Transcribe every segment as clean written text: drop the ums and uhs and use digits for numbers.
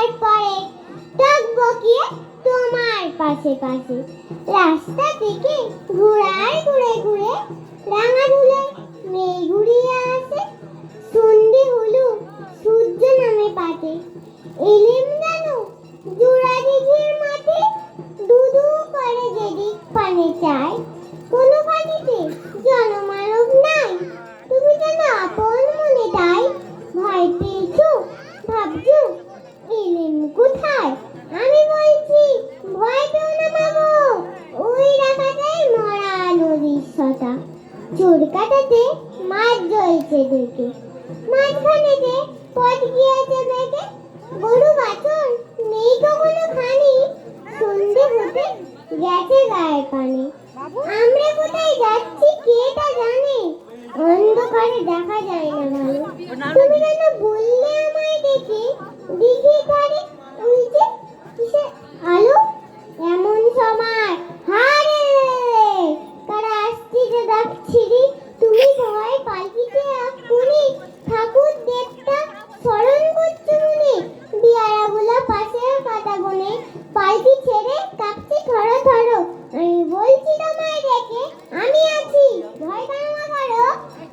তারপরে টক বকিয়ে তোমার পাশে পাশে রাস্তা থেকে ঘোড়ায় ঘুরে ঘুরে রাঙা ধুলে মেয়ে ঘুরিয়ে আসে। সন্ধে হলো, সূর্য নামে পাতে, এলেম জানো জোড়া দিঘির মাঠে। দুদু করে যেদিক পানে চায়, কোনো পানিতে জনমানব নাই। তুমি যেন আপন মনে তাই ভয় পেয়েছো, ভাবছো এলেম কোথায়। আমি বলছি ভয় পেও না মাগো, ওই রাখাটাই মরা নদীর সতা। চোর কাটাতে মাছ জ্বলছে দেখে, মাঝখানেতে পথ গিয়েছে বেঁকে। গরু বাছুর নেই তো কোনো খানি, সন্ধে হতে গেছে গায়ে পানি। আমরা কোথায় যাচ্ছি কে তা জানে, অন্ধকারে দেখা যায় না ভালো। তুমি কেন বললে আমায় দেখে, দিঘির ধারে উল্টে কিসের আলো। এমন সময় হারে কারা আসছে যে ডাকছি রে। তুমি ভয় পাল্টিতে এক্ষুনি ঠাকুর দেবতা স্মরণ করছো মনে। বিয়ারাগুলো পাশের কাটা বনে পাল্টি ছেড়ে কাঁপছে থরো থরো। আমি বলছি তোমায় দেখে আমি আছি, ভয় কেন না করো।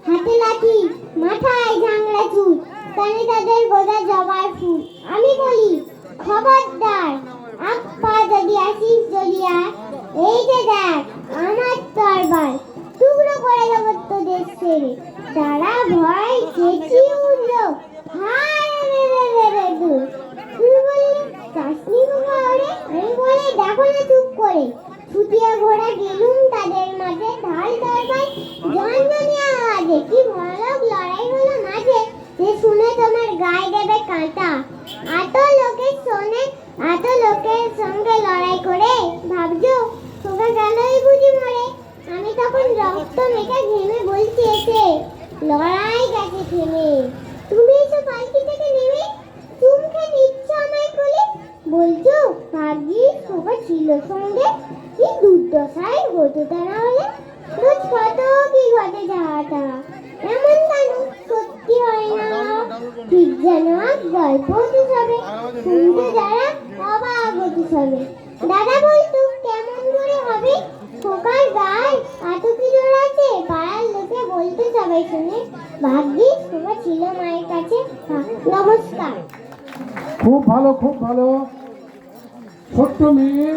হাতে লাঠি, মাথায় ঝাংড়া চুল, কানে তাদের গোদা জবার ফুল। আমি বলি খবরদার, আপা যদি আসিস জ্বলিয়া, এই যে দেখ আমার তরবার, টুকরো করে দেবো তোদের ছেড়ে। তারা ভয় চেঁচিয়ে উঠল, হায় রে রে রে দূর। তুমি বললে চাষনি বাবা ওরে, আমি বলে দেখো না চুপ করে। ছুটিয়া ঘোড়া গেলুম তাদের মাঝে, ঢাল তরবার জনজনিয়া আওয়াজে। কি ভয়ানক লড়াই হলো মাঝে, যে শুনে তোমার গায়ে দেবে কাঁটা। এত লোকের সঙ্গে লড়াই করে ভাবছো তোকে গেলই বুঝি মরে। আমি তখন রক্ত মেখে ঘেমে বলছি এসে, লড়াই গেছে থেমে। তুমি এসে পালকি থেকে নেমে চুমকে নিচ্ছ আমায় কোলে, বলছো ভাগ্যিস তোকে ছিল সঙ্গে। কি দুর্দশায় হতো তা না হলে, রোজ কত কি ঘটে যাওয়াটা। এমন কেন সত্যি হয় না, ঠিক যেন গল্প হতে হবে, শুনতে যারা অবাক হতে হবে। দাদা বলতো কেমন করে হবে, খোকার গায়ে এত কি জোর আছে। পাড়ার লোকে বলতে সবাই শুনে, ভাগ্যিস খোকা ছিল মায়ের কাছে। নমস্কার। খুব ভালো, খুব ভালো। ছোট্ট মেয়ে